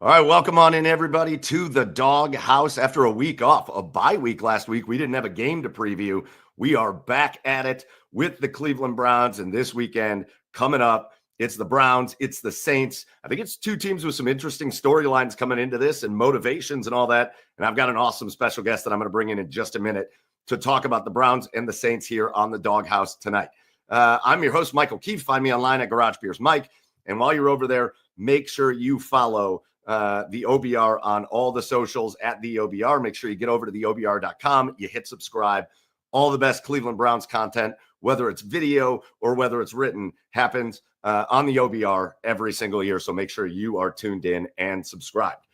All right, welcome on in, everybody, to the Dog House. After a week off, a bye week last week, we didn't have a game to preview. We are back at it with the Cleveland Browns, and this weekend coming up, it's the Browns, it's the Saints. I think it's two teams with some interesting storylines coming into this and motivations and all that. And I've got an awesome special guest that I'm going to bring in just a minute to talk about the Browns and the Saints here on the Dog House tonight. I'm your host, Michael Keefe. Find me online at Garage Beers Mike. And while you're over there, make sure you follow the OBR on all the socials at the OBR. Make sure you get over to the OBR.com. You hit subscribe. All the best Cleveland Browns content, whether it's video or whether it's written, happens on the OBR every single year. So make sure you are tuned in and subscribed.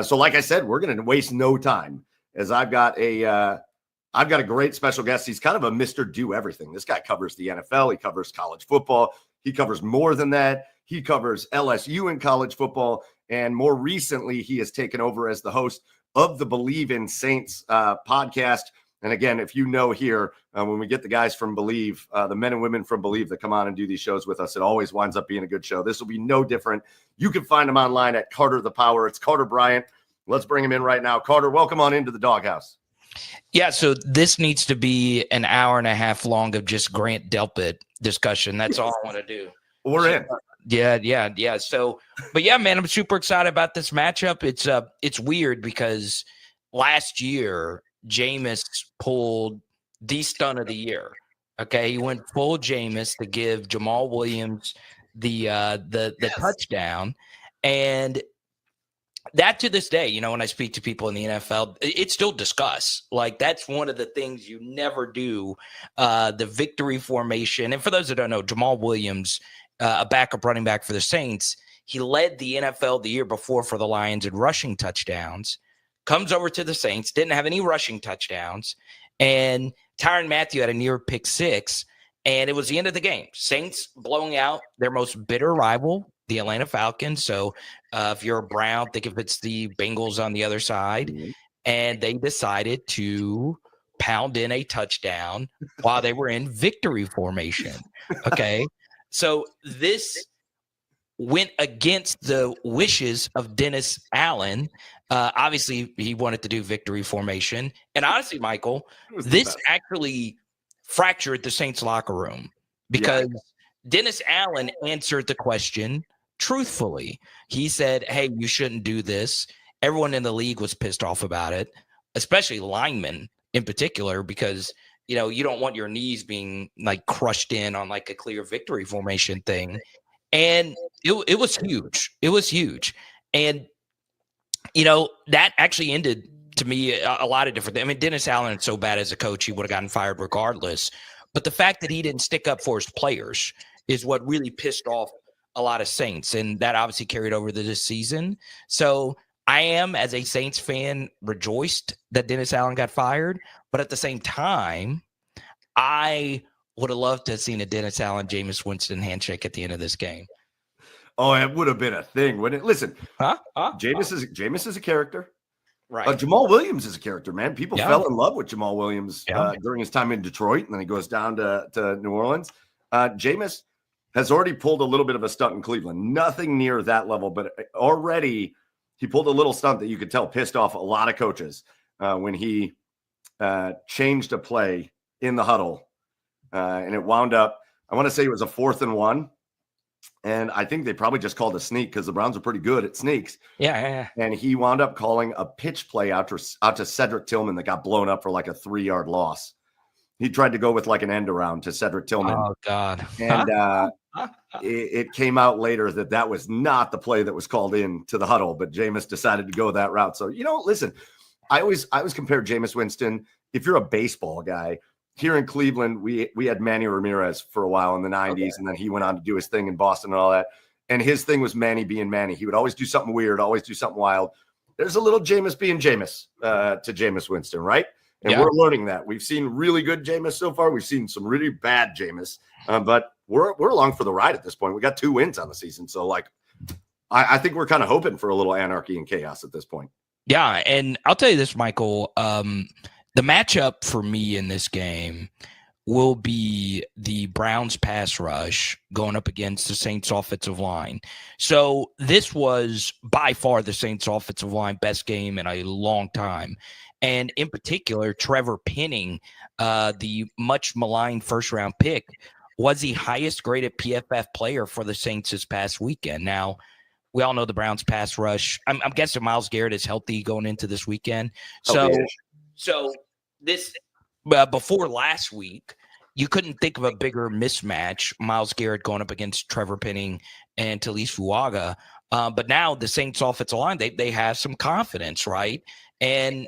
So like I said, we're going to waste no time as I've got a great special guest. He's kind of a Mr. Do Everything. This guy covers the NFL. He covers college football. He covers more than that. He covers LSU in college football. And more recently, he has taken over as the host of the Bleav in Saints podcast. And again, if you know here, when we get the guys from Bleav, the men and women from Bleav that come on and do these shows with us, it always winds up being a good show. This will be no different. You can find him online at Carter the Power. It's Carter Bryant. Let's bring him in right now. Carter, welcome on into the Doghouse. Yeah, so this needs to be an hour and a half long of just Grant Delpit discussion. That's all I want to do. We're in. Yeah. So, but yeah, man, I'm super excited about this matchup. It's weird because last year Jameis pulled the stunt of the year. Okay, he went full Jameis to give Jamal Williams the touchdown, and that to this day, when I speak to people in the NFL, it's still discussed. Like, that's one of the things you never do, the victory formation. And for those that don't know, Jamal Williams, a backup running back for the Saints, he led the NFL the year before for the Lions in rushing touchdowns, comes over to the Saints, didn't have any rushing touchdowns, and Tyrann Mathieu had a near pick six, and it was the end of the game. Saints blowing out their most bitter rival, the Atlanta Falcons. So if you're a Brown, think if it's the Bengals on the other side, and they decided to pound in a touchdown while they were in victory formation. Okay. So this went against the wishes of Dennis Allen. Obviously, he wanted to do victory formation. And honestly, Michael, this actually fractured the Saints locker room because Dennis Allen answered the question truthfully. He said, hey, you shouldn't do this. Everyone in the league was pissed off about it, especially linemen in particular, because you don't want your knees being like crushed in on like a clear victory formation thing. And it was huge. It was huge. And, that actually ended to me a lot of different things. I mean, Dennis Allen is so bad as a coach, he would have gotten fired regardless. But the fact that he didn't stick up for his players is what really pissed off a lot of Saints. And that obviously carried over to this season. So I am, as a Saints fan, rejoiced that Dennis Allen got fired. But at the same time, I would have loved to have seen a Dennis Allen, Jameis Winston handshake at the end of this game. Oh, it would have been a thing, wouldn't it? Listen, Jameis is a character. Right. Jamal Williams is a character, man. People fell in love with Jamal Williams during his time in Detroit, and then he goes down to New Orleans. Jameis has already pulled a little bit of a stunt in Cleveland. Nothing near that level, but already he pulled a little stunt that you could tell pissed off a lot of coaches when he changed a play in the huddle. And it wound up, I want to say it was a 4th and 1. And I think they probably just called a sneak because the Browns are pretty good at sneaks. Yeah. And he wound up calling a pitch play out to Cedric Tillman that got blown up for like a 3-yard loss. He tried to go with like an end around to Cedric Tillman. Oh, God. And it came out later that was not the play that was called in to the huddle, but Jameis decided to go that route. So, listen, I always compare Jameis Winston. If you're a baseball guy, here in Cleveland, we had Manny Ramirez for a while in the 90s, and then he went on to do his thing in Boston and all that. And his thing was Manny being Manny. He would always do something weird, always do something wild. There's a little Jameis being Jameis to Jameis Winston, right? And we're learning that. We've seen really good Jameis so far. We've seen some really bad Jameis, but we're along for the ride at this point. We got 2 wins on the season. So, I think we're kind of hoping for a little anarchy and chaos at this point. Yeah, and I'll tell you this, Michael. The matchup for me in this game will be the Browns pass rush going up against the Saints offensive line. So this was by far the Saints offensive line best game in a long time. And in particular, Trevor Penning, the much maligned first round pick, was the highest graded PFF player for the Saints this past weekend. Now, we all know the Browns pass rush. I'm guessing Myles Garrett is healthy going into this weekend. So this before last week, you couldn't think of a bigger mismatch. Myles Garrett going up against Trevor Penning and Talise Fuaga. But now the Saints offensive line, they have some confidence, right? And,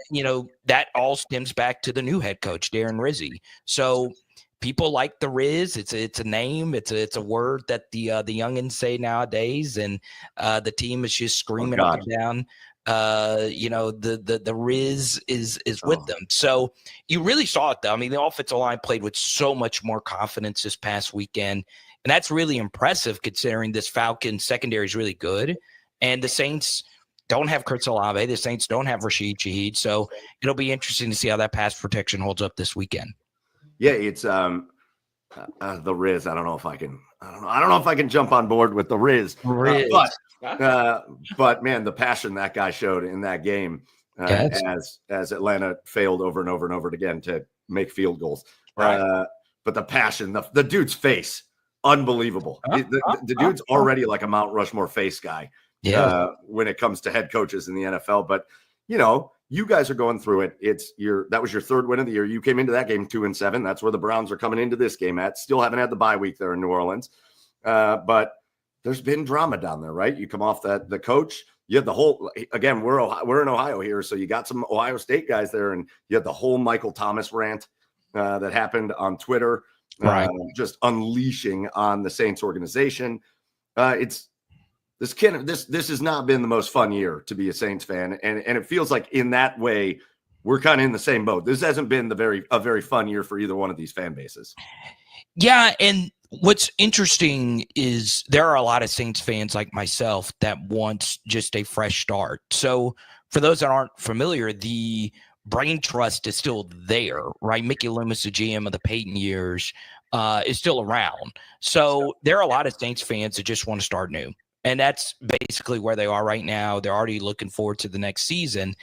that all stems back to the new head coach, Darren Rizzi. So people like the Riz. It's a name. It's a word that the youngins say nowadays. And the team is just screaming up and down. The Riz is with them. So you really saw it, though. I mean, the offensive line played with so much more confidence this past weekend. And that's really impressive considering this Falcons secondary is really good. And the Saints don't have Chris Olave. The Saints don't have Rashid Shaheed. So it'll be interesting to see how that pass protection holds up this weekend. Yeah, it's the Riz. I don't know if I can jump on board with the Riz. But man, the passion that guy showed in that game as Atlanta failed over and over and over again to make field goals. Right. But the passion, the dude's face, unbelievable. The dude's already like a Mount Rushmore face guy. Yeah. When it comes to head coaches in the NFL, but you guys are going through it. That was your third win of the year. You came into that game 2-7. That's where the Browns are coming into this game at. Still haven't had the bye week there in New Orleans, but there's been drama down there, right? You come off the coach. You had the whole. Again, we're in Ohio here, so you got some Ohio State guys there, and you had the whole Michael Thomas rant that happened on Twitter, right? Just unleashing on the Saints organization. This has not been the most fun year to be a Saints fan, and it feels like in that way we're kind of in the same boat. This hasn't been a very fun year for either one of these fan bases. Yeah, and what's interesting is there are a lot of Saints fans like myself that want just a fresh start. So for those that aren't familiar, the brain trust is still there, right? Mickey Loomis, the GM of the Peyton years, is still around. So there are a lot of Saints fans that just want to start new. And that's basically where they are right now. They're already looking forward to the next season.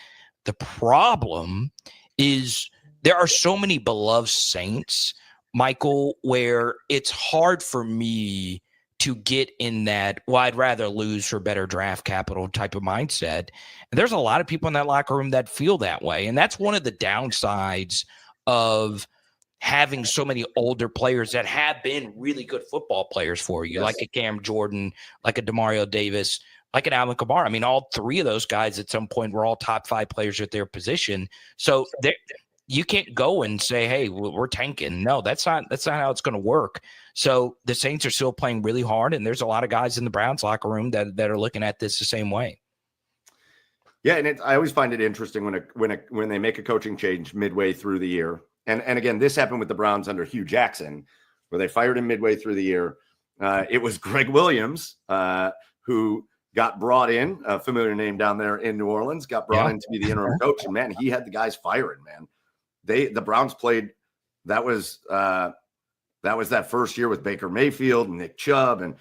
The problem is there are so many beloved Saints, Michael, where it's hard for me to get in that, well, I'd rather lose for better draft capital type of mindset. And there's a lot of people in that locker room that feel that way. And that's one of the downsides of having so many older players that have been really good football players for you, like a Cam Jordan, like a Demario Davis, like an Alvin Kamara. I mean, all three of those guys at some point were all top 5 players at their position. So you can't go and say, hey, we're tanking. No, that's not how it's going to work. So the Saints are still playing really hard, and there's a lot of guys in the Browns locker room that are looking at this the same way. Yeah, and I always find it interesting when they make a coaching change midway through the year. And again, this happened with the Browns under Hugh Jackson, where they fired him midway through the year. It was Greg Williams, who got brought in, a familiar name down there in New Orleans, got brought in to be the interim coach. And man, he had the guys firing, man. The Browns played. That was that first year with Baker Mayfield and Nick Chubb, and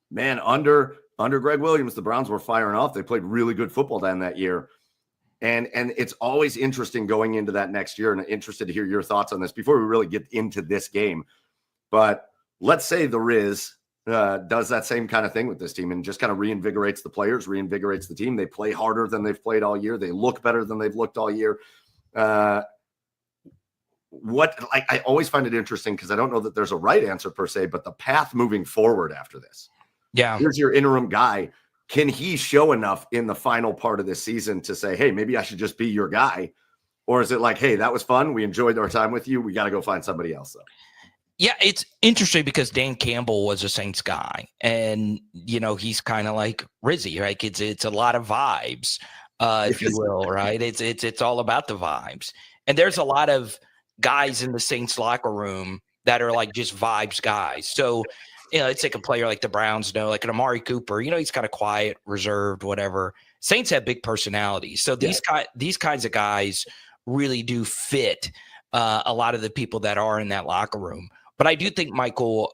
man, under Greg Williams, the Browns were firing off. They played really good football down that year. And it's always interesting going into that next year, and I'm interested to hear your thoughts on this before we really get into this game. But let's say the Riz does that same kind of thing with this team and just kind of reinvigorates the players, reinvigorates the team. They play harder than they've played all year. They look better than they've looked all year. I always find it interesting because I don't know that there's a right answer per se, but the path moving forward after this. Yeah. Here's your interim guy. Can he show enough in the final part of this season to say, hey, maybe I should just be your guy? Or is it like, hey, that was fun. We enjoyed our time with you. We got to go find somebody else, though. Yeah, it's interesting because Dan Campbell was a Saints guy. And, he's kind of like Rizzy, right? It's a lot of vibes, if you will, right? It's all about the vibes. And there's a lot of guys in the Saints locker room that are like just vibes guys. So, it's like a player like the Browns know, like an Amari Cooper, he's kind of quiet, reserved, whatever. Saints have big personalities. So these kinds of guys really do fit a lot of the people that are in that locker room. But I do think, Michael,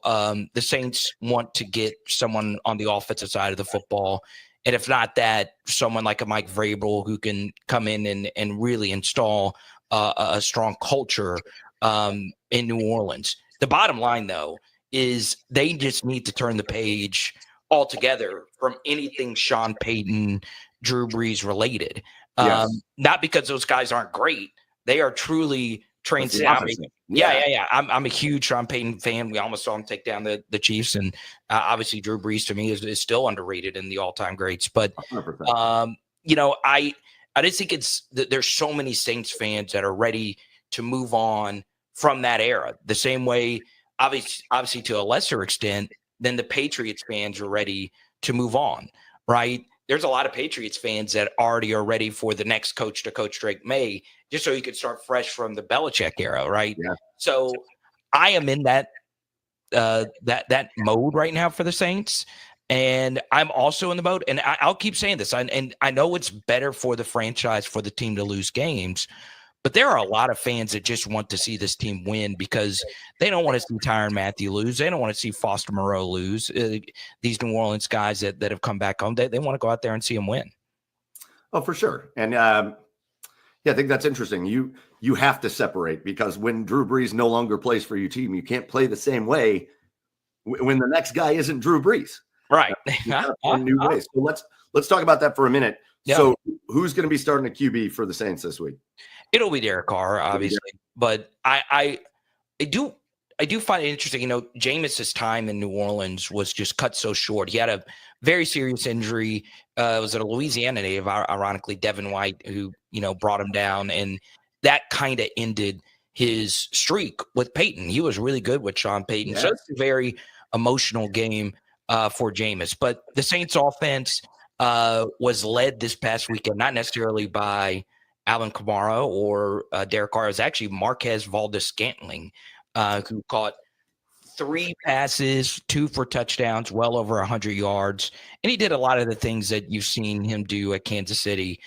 the Saints want to get someone on the offensive side of the football. And if not that, someone like a Mike Vrabel who can come in and really install a strong culture in New Orleans. The bottom line, though, is they just need to turn the page altogether from anything Sean Payton, Drew Brees related. Not because those guys aren't great. They are truly trained. Yeah. I'm a huge Sean Payton fan. We almost saw him take down the Chiefs, and obviously Drew Brees to me is still underrated in the all-time greats. But I just think there's so many Saints fans that are ready to move on from that era. The same way, obviously to a lesser extent, than the Patriots fans are ready to move on, right? There's a lot of Patriots fans that already are ready for the next coach to coach Drake May, just so he could start fresh from the Belichick era, right? Yeah. So I am in that mode right now for the Saints. And I'm also in the mode, and I'll keep saying this, and I know it's better for the franchise, for the team to lose games, but there are a lot of fans that just want to see this team win because they don't want to see Tyrann Mathieu lose. They don't want to see Foster Moreau lose. These New Orleans guys that have come back home, they want to go out there and see them win. Oh, for sure. And I think that's interesting. You have to separate, because when Drew Brees no longer plays for your team, you can't play the same way when the next guy isn't Drew Brees. Right. New ways. So let's talk about that for a minute. Yeah. So who's going to be starting a QB for the Saints this week? It'll be Derek Carr, obviously, but I do find it interesting. Jameis's time in New Orleans was just cut so short. He had a very serious injury. It was a Louisiana native, ironically, Devin White, who brought him down, and that kind of ended his streak with Peyton. He was really good with Sean Payton, so it's a very emotional game for Jameis. But the Saints offense was led this past weekend, not necessarily by Alvin Kamara or Derek Carr. It was actually Marquez Valdes-Scantling, who caught 3 passes, 2 for touchdowns, well over 100 yards. And he did a lot of the things that you've seen him do at Kansas City,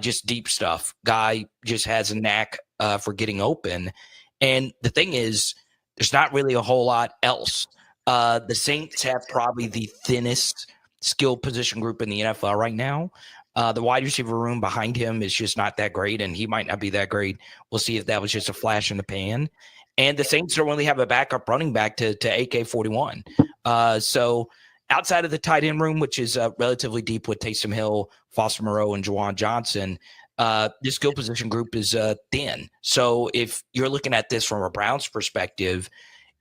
just deep stuff. Guy just has a knack for getting open. And the thing is, there's not really a whole lot else. The Saints have probably the thinnest skill position group in the NFL right now. The wide receiver room behind him is just not that great, and he might not be that great. We'll see if that was just a flash in the pan. And the Saints don't really have a backup running back to AK-41. So outside of the tight end room, which is relatively deep with Taysom Hill, Foster Moreau, and Juwan Johnson, this skill position group is thin. So if you're looking at this from a Browns perspective,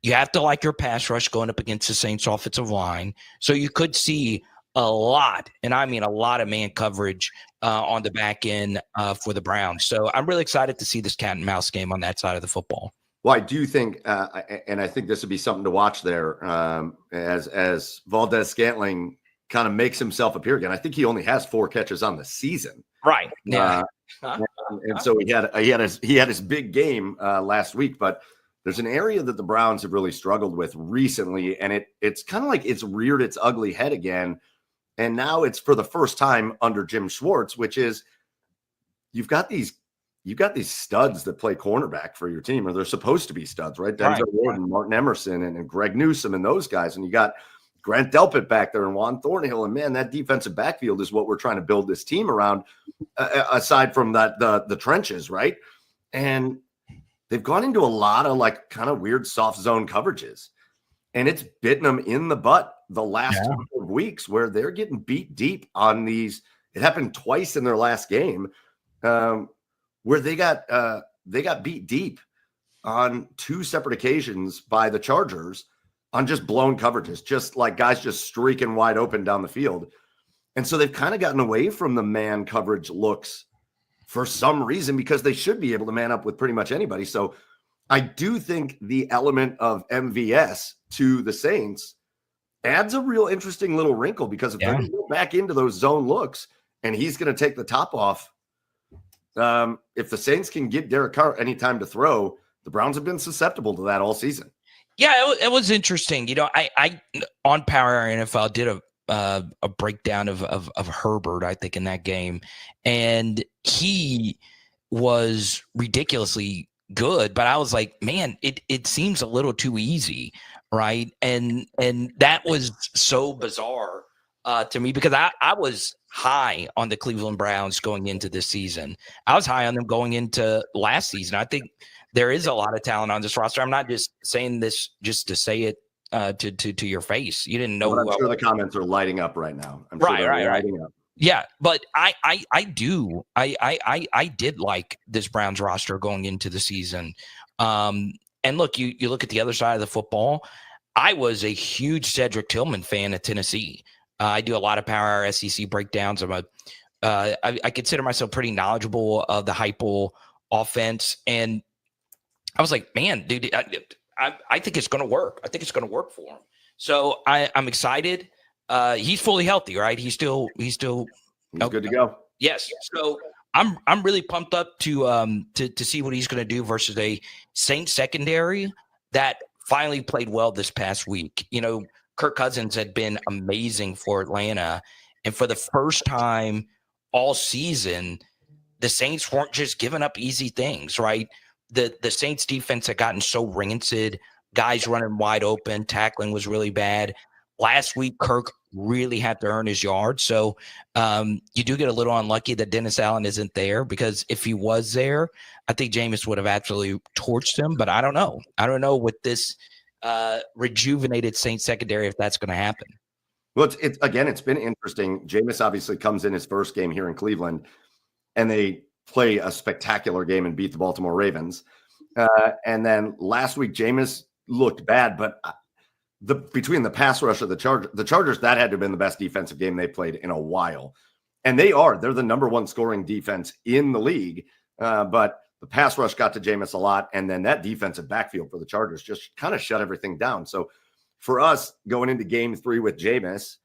you have to like your pass rush going up against the Saints offensive line. So you could see a lot, and I mean a lot, of man coverage on the back end for the Browns. So I'm really excited to see this cat and mouse game on that side of the football. Well, I do think, and I think this would be something to watch there, as Valdes-Scantling kind of makes himself appear again. I think he only has 4 catches on the season. Right. Yeah. And so he had his big game last week, but there's an area that the Browns have really struggled with recently, and it's kind of like it's reared its ugly head again. And now it's for the first time under Jim Schwartz, which is you've got these studs that play cornerback for your team, or they're supposed to be studs, right? Denzel Ward and Martin Emerson and Greg Newsome and those guys. And you got Grant Delpit back there and Juan Thornhill. And man, that defensive backfield is what we're trying to build this team around, aside from that, the trenches, right? And they've gone into a lot of like kind of weird soft zone coverages, and it's bitten them in the butt the last couple of weeks, where they're getting beat deep on these. It happened twice in their last game, where they got beat deep on 2 separate occasions by the Chargers on just blown coverages, just like guys just streaking wide open down the field. And so they've kind of gotten away from the man coverage looks for some reason, because they should be able to man up with pretty much anybody. So I do think the element of MVS to the Saints adds a real interesting little wrinkle, because if they're going to go back into those zone looks and he's going to take the top off, if the Saints can get Derek Carr any time to throw, the Browns have been susceptible to that all season. Yeah, it was interesting. I on Power Hour NFL did a breakdown of Herbert, I think, in that game, and he was ridiculously good, but I was like, man, it seems a little too easy, right? And that was so bizarre to me because I was high on the Cleveland Browns going into this season. I was high on them going into last season. I think there is a lot of talent on this roster. I'm not just saying this just to say it to your face. You didn't know. But I'm sure the comments are lighting up right now. I'm sure Right, they're right. lighting up. Yeah, but I did like this Browns roster going into the season. And look, you look at the other side of the football. I was a huge Cedric Tillman fan of Tennessee. I do a lot of Power Hour SEC breakdowns. I consider myself pretty knowledgeable of the Heupel offense, and I was like, man, dude, I think it's going to work. I think it's going to work for him. So I'm excited. He's fully healthy, right? He's good to go. Yes. So I'm really pumped up to see what he's going to do versus a Saints secondary that finally played well this past week. You know, Kirk Cousins had been amazing for Atlanta, and for the first time all season, the Saints weren't just giving up easy things, right? The Saints defense had gotten so rancid, guys running wide open, tackling was really bad. Last week, Kirk really had to earn his yard. So you do get a little unlucky that Dennis Allen isn't there, because if he was there, I think Jameis would have absolutely torched him. But I don't know. I don't know with this rejuvenated Saints secondary if that's going to happen. Well, it's been interesting. Jameis obviously comes in his first game here in Cleveland, and they play a spectacular game and beat the Baltimore Ravens. And then last week, Jameis looked bad, but between the pass rush of the Chargers, that had to have been the best defensive game they played in a while. And they're the number one scoring defense in the league. But the pass rush got to Jameis a lot. And then that defensive backfield for the Chargers just kind of shut everything down. So for us going into game 3 with Jameis,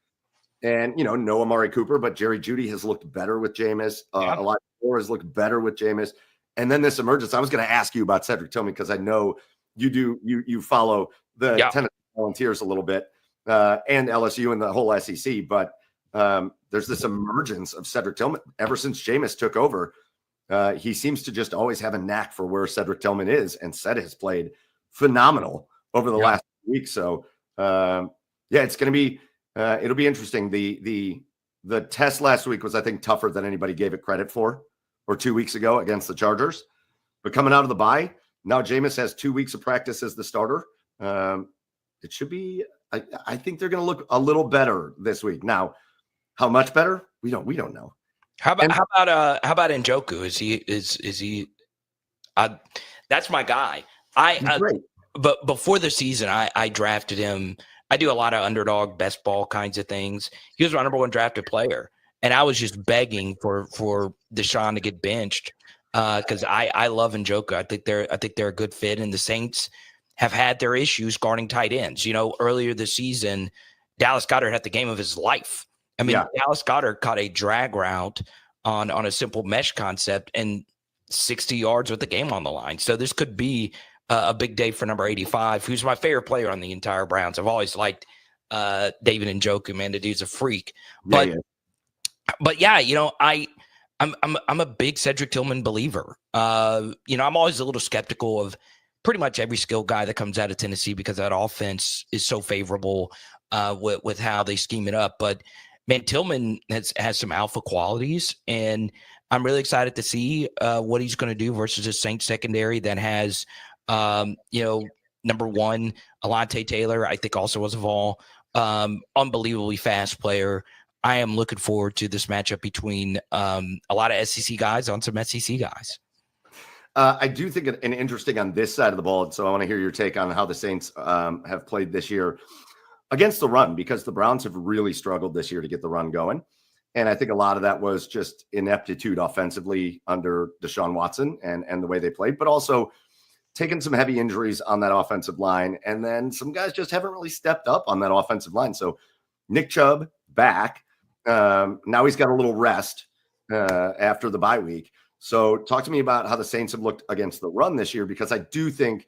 and, no Amari Cooper, but Jerry Jeudy has looked better with Jameis. Yeah. Elijah Moore has looked better with Jameis. And then this emergence, I was going to ask you about Cedric Tillman, because I know you follow the Tennessee Volunteers a little bit, and LSU and the whole SEC. But there's this emergence of Cedric Tillman ever since Jameis took over. He seems to just always have a knack for where Cedric Tillman is, and Ced has played phenomenal over the last week. So it's going to be it'll be interesting. The test last week was, I think, tougher than anybody gave it credit for, or 2 weeks ago against the Chargers. But coming out of the bye, now Jameis has 2 weeks of practice as the starter. It should be. I think they're going to look a little better this week. Now, how much better? We don't know. How about Njoku? Is he? That's my guy. Great. But before the season, I drafted him. I do a lot of underdog best ball kinds of things. He was my number one drafted player, and I was just begging for Deshaun to get benched because I love Njoku. I think they're a good fit, and the Saints have had their issues guarding tight ends. Earlier this season, Dallas Goedert had the game of his life. I mean, Dallas Goedert caught a drag route on a simple mesh concept and 60 yards with the game on the line. So this could be a big day for number 85, who's my favorite player on the entire Browns. I've always liked David Njoku, man. The dude's a freak. But I'm a big Cedric Tillman believer. I'm always a little skeptical of pretty much every skill guy that comes out of Tennessee because that offense is so favorable with how they scheme it up. But man, Tillman has some alpha qualities, and I'm really excited to see what he's going to do versus a Saints secondary that has, number one, Alontae Taylor, I think also was of all, unbelievably fast player. I am looking forward to this matchup between a lot of SEC guys on some SEC guys. I do think an interesting on this side of the ball. So I want to hear your take on how the Saints have played this year against the run, because the Browns have really struggled this year to get the run going. And I think a lot of that was just ineptitude offensively under Deshaun Watson and the way they played, but also taking some heavy injuries on that offensive line. And then some guys just haven't really stepped up on that offensive line. So Nick Chubb back. Now he's got a little rest after the bye week. So talk to me about how the Saints have looked against the run this year, because I do think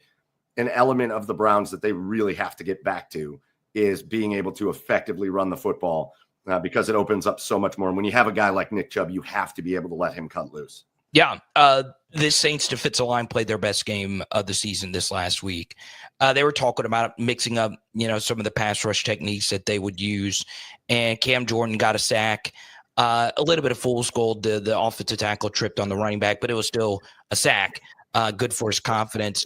an element of the Browns that they really have to get back to is being able to effectively run the football, because it opens up so much more. And when you have a guy like Nick Chubb, you have to be able to let him cut loose. Yeah. This Saints defensive line played their best game of the season this last week. They were talking about mixing up, some of the pass rush techniques that they would use. And Cam Jordan got a sack. A little bit of fool's gold. The offensive tackle tripped on the running back, but it was still a sack. Good for his confidence.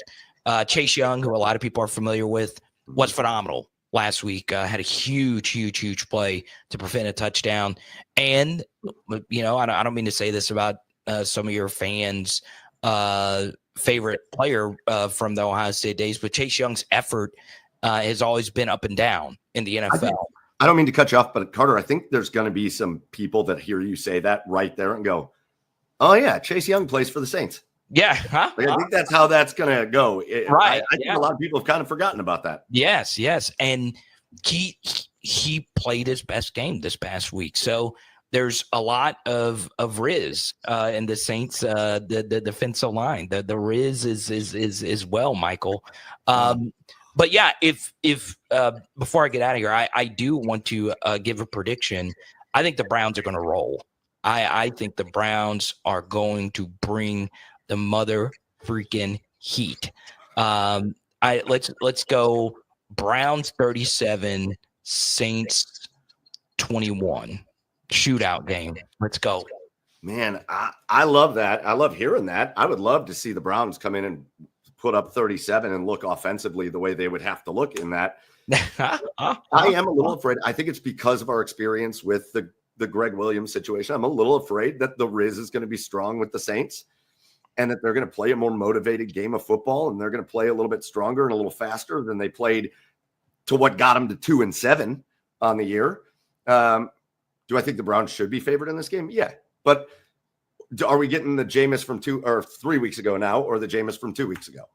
Chase Young, who a lot of people are familiar with, was phenomenal last week. Had a huge play to prevent a touchdown. And, I don't mean to say this about some of your fans' favorite player from the Ohio State days, but Chase Young's effort has always been up and down in the NFL. I don't mean to cut you off, but Carter, I think there's going to be some people that hear you say that right there and go, "Oh yeah, Chase Young plays for the Saints." Yeah, I think that's how that's going to go. Right. I think a lot of people have kind of forgotten about that. Yes, and he played his best game this past week. So there's a lot of riz in the Saints, the defensive line. The riz is well, Michael. But yeah, if before I get out of here, I do want to give a prediction. I think the Browns are going to roll. I think the Browns are going to bring the mother freaking heat. Let's go Browns 37, Saints 21. Shootout game. Let's go. Man, I love that. I love hearing that. I would love to see the Browns come in and put up 37 and look offensively the way they would have to look in that. I am a little afraid. I think it's because of our experience with the Greg Williams situation. I'm a little afraid that the Riz is going to be strong with the Saints and that they're going to play a more motivated game of football and they're going to play a little bit stronger and a little faster than they played to what got them to 2-7 on the year. Do I think the Browns should be favored in this game? Yeah. But are we getting the Jameis from 3 weeks ago now or the Jameis from 2 weeks ago?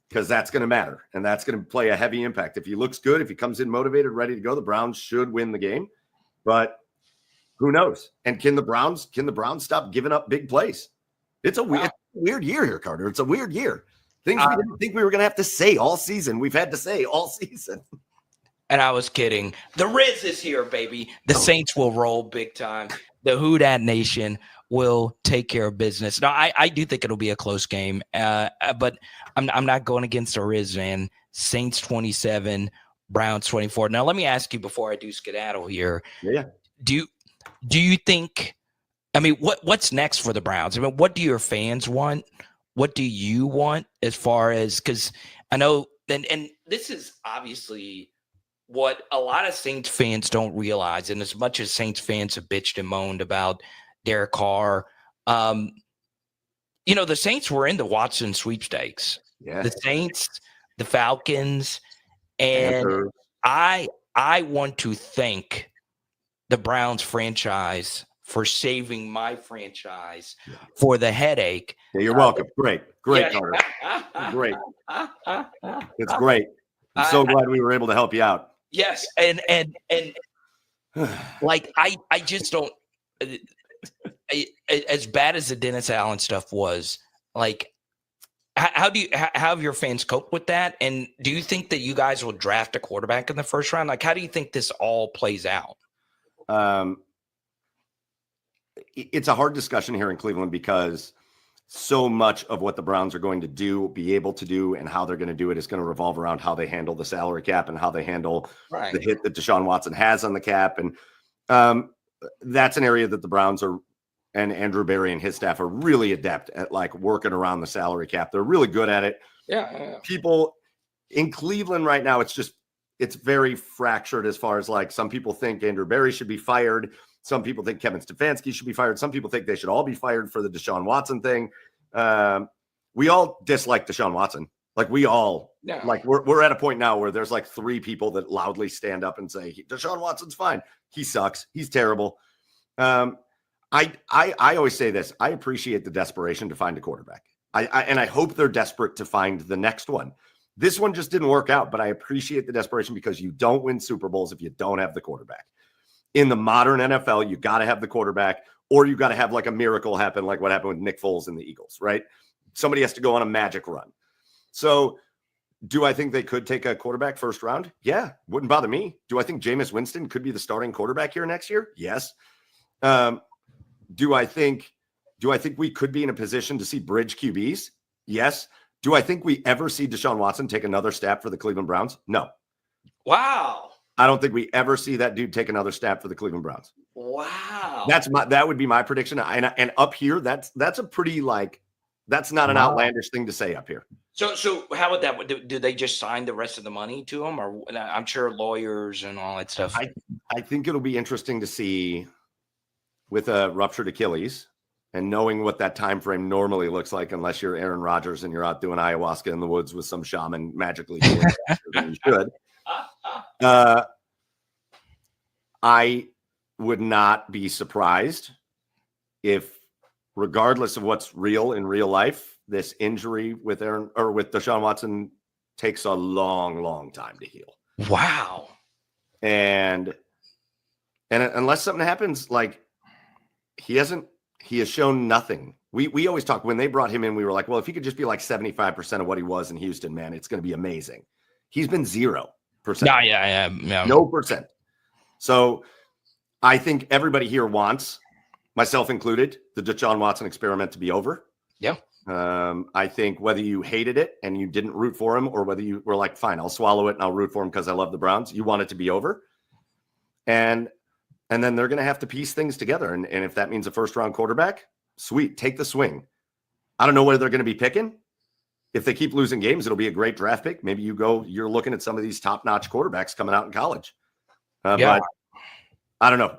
Because that's going to matter. And that's going to play a heavy impact. If he looks good, if he comes in motivated, ready to go, the Browns should win the game. But who knows? And can the Browns stop giving up big plays? It's a weird year here, Carter. It's a weird year. Things we didn't think we were going to have to say all season. We've had to say all season. And I was kidding. The Riz is here, baby. The Saints will roll big time. The Who Dat Nation will take care of business. Now, I do think it'll be a close game, but I'm not going against the Riz, man. Saints 27, Browns 24. Now, let me ask you before I do skedaddle here. Yeah. Do you think? I mean, what's next for the Browns? I mean, what do your fans want? What do you want as far as, because I know, and this is obviously what a lot of Saints fans don't realize, and as much as Saints fans have bitched and moaned about Derek Carr, the Saints were in the Watson sweepstakes. Yeah. The Saints, the Falcons, and I want to thank the Browns franchise for saving my franchise for the headache. Yeah, you're welcome. Great, Carter. Great. It's great. I'm so glad we were able to help you out. Yes, and like I just don't. As bad as the Dennis Allen stuff was, like, how have your fans coped with that? And do you think that you guys will draft a quarterback in the first round? Like, how do you think this all plays out? It's a hard discussion here in Cleveland because so much of what the Browns are going to be able to do, and how they're going to do it is going to revolve around how they handle the salary cap and how they handle the hit that Deshaun Watson has on the cap. And that's an area that the Browns are, and Andrew Berry and his staff are really adept at, like, working around the salary cap. They're really good at it. Yeah. People in Cleveland right now, it's very fractured as far as, like, some people think Andrew Berry should be fired. Some people think Kevin Stefanski should be fired. Some people think they should all be fired for the Deshaun Watson thing. We all dislike Deshaun Watson. Like, we all, like, we're at a point now where there's like 3 people that loudly stand up and say, Deshaun Watson's fine. He sucks. He's terrible. I always say this. I appreciate the desperation to find a quarterback. And I hope they're desperate to find the next one. This one just didn't work out, but I appreciate the desperation because you don't win Super Bowls if you don't have the quarterback. In the modern NFL, you got to have the quarterback, or you got to have like a miracle happen, like what happened with Nick Foles and the Eagles, right? Somebody has to go on a magic run. So do I think they could take a quarterback first round? Yeah, wouldn't bother me. Do I think Jameis Winston could be the starting quarterback here next year? Yes. Do I think Do I think we could be in a position to see bridge QBs? Yes. Do I think we ever see Deshaun Watson take another step for the Cleveland Browns? No. Wow. I don't think we ever see that dude take another step for the Cleveland Browns. Wow. That would be my prediction. And up here, that's a pretty that's not an outlandish thing to say up here. So how would that do they just sign the rest of the money to him, or I'm sure lawyers and all that stuff? I think it'll be interesting to see with a ruptured Achilles and knowing what that time frame normally looks like, unless you're Aaron Rodgers and you're out doing ayahuasca in the woods with some shaman magically healing than you should. I would not be surprised if, regardless of what's real in real life, this injury with Deshaun Watson takes a long, long time to heal. Wow. And unless something happens, he has shown nothing. We always talk, when they brought him in, we were like, well, if he could just be 75% of what he was in Houston, man, it's going to be amazing. He's been 0%. Yeah. No percent. So I think everybody here wants, myself included, the Deshaun Watson experiment to be over. Yeah. I think whether you hated it and you didn't root for him, or whether you were like, fine, I'll swallow it and I'll root for him because I love the Browns, you want it to be over. And then they're going to have to piece things together. And if that means a first-round quarterback, sweet, take the swing. I don't know whether they're going to be picking. If they keep losing games, it'll be a great draft pick. Maybe you're looking at some of these top-notch quarterbacks coming out in college. But I don't know.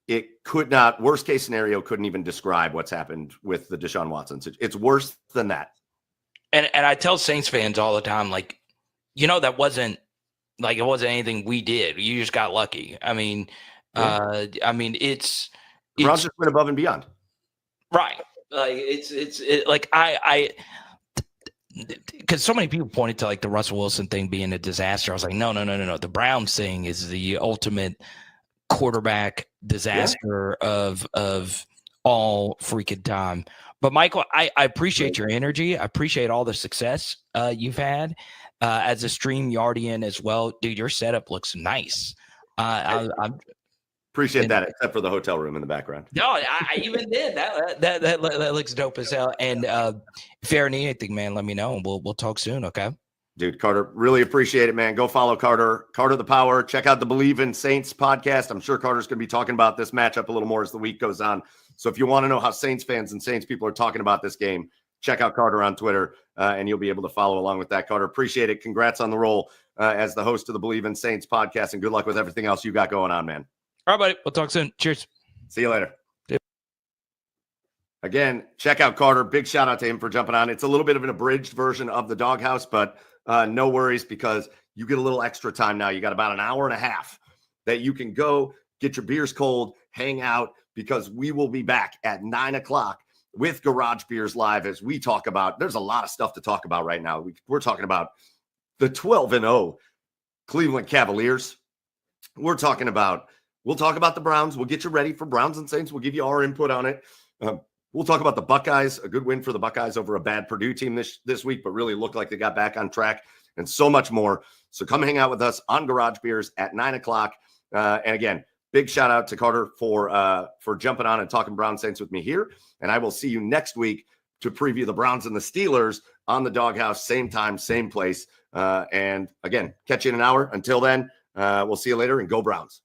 It could not, worst case scenario, couldn't even describe what's happened with the Deshaun Watson. It's worse than that. And I tell Saints fans all the time, that wasn't it wasn't anything we did. You just got lucky. I mean, it's Browns just went above and beyond. Right. Because so many people pointed to the Russell Wilson thing being a disaster. I was like, no. The Browns thing is the ultimate quarterback disaster of all freaking time. But Michael, I appreciate your energy. I appreciate all the success you've had as a StreamYardian as well. Dude, your setup looks nice. I appreciate that, except for the hotel room in the background. No, I even did. That looks dope as hell. And if you ever need anything, man, let me know, and we'll talk soon, okay? Dude, Carter, really appreciate it, man. Go follow Carter the Power. Check out the Bleav in Saints podcast. I'm sure Carter's going to be talking about this matchup a little more as the week goes on. So if you want to know how Saints fans and Saints people are talking about this game, check out Carter on Twitter, and you'll be able to follow along with that. Carter, appreciate it. Congrats on the role as the host of the Bleav in Saints podcast, and good luck with everything else you got going on, man. All right, buddy. We'll talk soon. Cheers. See you later. Again, check out Carter. Big shout out to him for jumping on. It's a little bit of an abridged version of the Doghouse, but no worries, because you get a little extra time now. You got about an hour and a half that you can go get your beers cold, hang out, because we will be back at 9:00 with Garage Beers Live as we talk about, there's a lot of stuff to talk about right now. We're talking about the 12-0 Cleveland Cavaliers. We'll talk about the Browns. We'll get you ready for Browns and Saints. We'll give you our input on it. We'll talk about the Buckeyes, a good win for the Buckeyes over a bad Purdue team this week, but really looked like they got back on track, and so much more. So come hang out with us on Garage Beers at 9:00. And again, big shout out to Carter for jumping on and talking Brown Saints with me here. And I will see you next week to preview the Browns and the Steelers on the Doghouse, same time, same place. And again, catch you in an hour. Until then, we'll see you later, and go Browns.